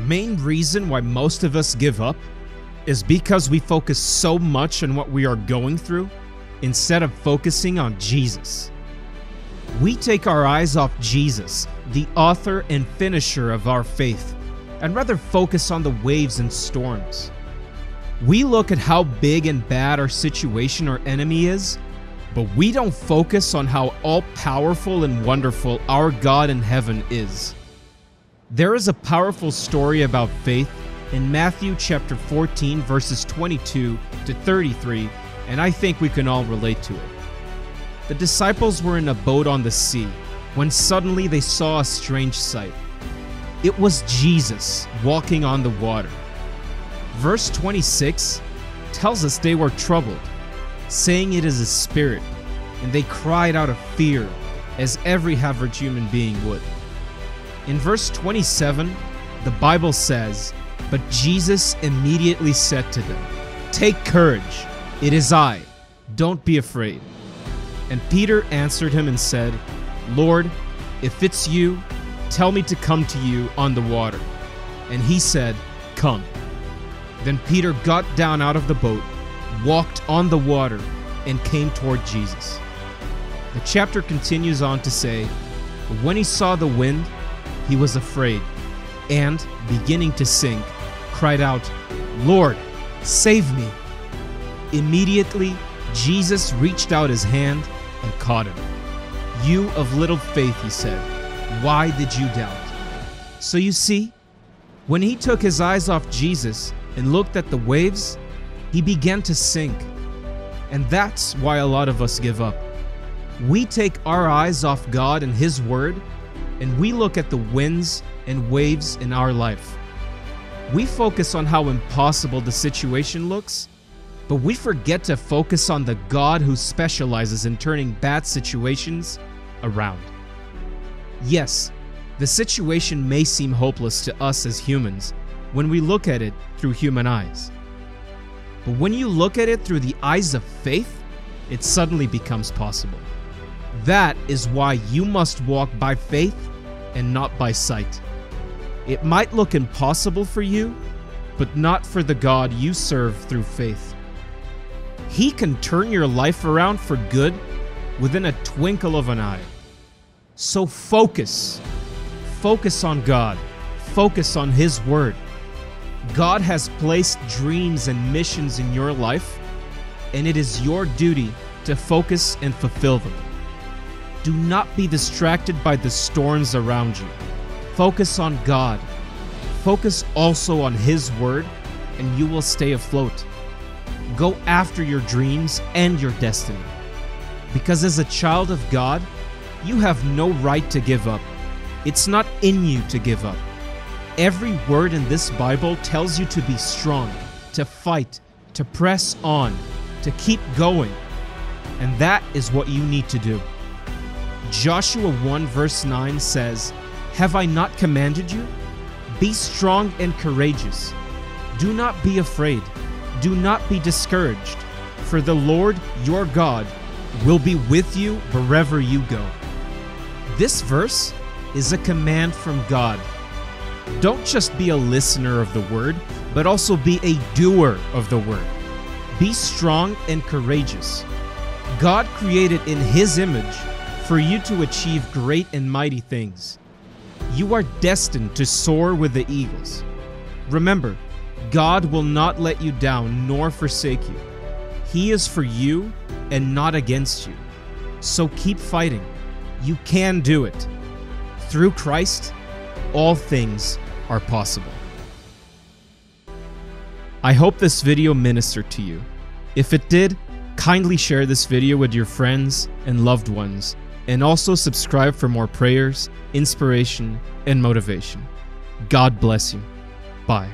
main reason why most of us give up is because we focus so much on what we are going through instead of focusing on Jesus. We take our eyes off Jesus, the author and finisher of our faith, and rather focus on the waves and storms. We look at how big and bad our situation or enemy is, but we don't focus on how all-powerful and wonderful our God in heaven is. There is a powerful story about faith in Matthew chapter 14 verses 22 to 33, and I think we can all relate to it. The disciples were in a boat on the sea when suddenly they saw a strange sight. It was Jesus walking on the water. Verse 26 tells us they were troubled, saying it is a spirit, and they cried out of fear, as every average human being would. In verse 27, the Bible says, "But Jesus immediately said to them, 'Take courage, it is I, don't be afraid.' And Peter answered him and said, 'Lord, if it's you, tell me to come to you on the water.' And he said, 'Come.' Then Peter got down out of the boat, walked on the water, and came toward Jesus." The chapter continues on to say, "But when he saw the wind, he was afraid, and, beginning to sink, cried out, 'Lord, save me!' Immediately, Jesus reached out his hand and caught him. 'You of little faith,' he said, 'why did you doubt?'" So you see, when he took his eyes off Jesus and looked at the waves, he began to sink. And that's why a lot of us give up. We take our eyes off God and His Word, and we look at the winds and waves in our life. We focus on how impossible the situation looks, but we forget to focus on the God who specializes in turning bad situations around. Yes, the situation may seem hopeless to us as humans when we look at it through human eyes. But when you look at it through the eyes of faith, it suddenly becomes possible. That is why you must walk by faith and not by sight. It might look impossible for you, but not for the God you serve through faith. He can turn your life around for good within a twinkle of an eye. So focus. Focus on God. Focus on His Word. God has placed dreams and missions in your life, and it is your duty to focus and fulfill them. Do not be distracted by the storms around you. Focus on God. Focus also on His Word, and you will stay afloat. Go after your dreams and your destiny. Because as a child of God, you have no right to give up. It's not in you to give up. Every word in this Bible tells you to be strong, to fight, to press on, to keep going. And that is what you need to do. Joshua 1 verse 9 says, "Have I not commanded you? Be strong and courageous. Do not be afraid. Do not be discouraged, for the Lord your God will be with you wherever you go." This verse is a command from God. Don't just be a listener of the Word, but also be a doer of the Word. Be strong and courageous. God created in His image for you to achieve great and mighty things. You are destined to soar with the eagles. Remember, God will not let you down nor forsake you. He is for you and not against you. So keep fighting. You can do it. Through Christ, all things are possible. I hope this video ministered to you. If it did, kindly share this video with your friends and loved ones, and also subscribe for more prayers, inspiration, and motivation. God bless you. Bye.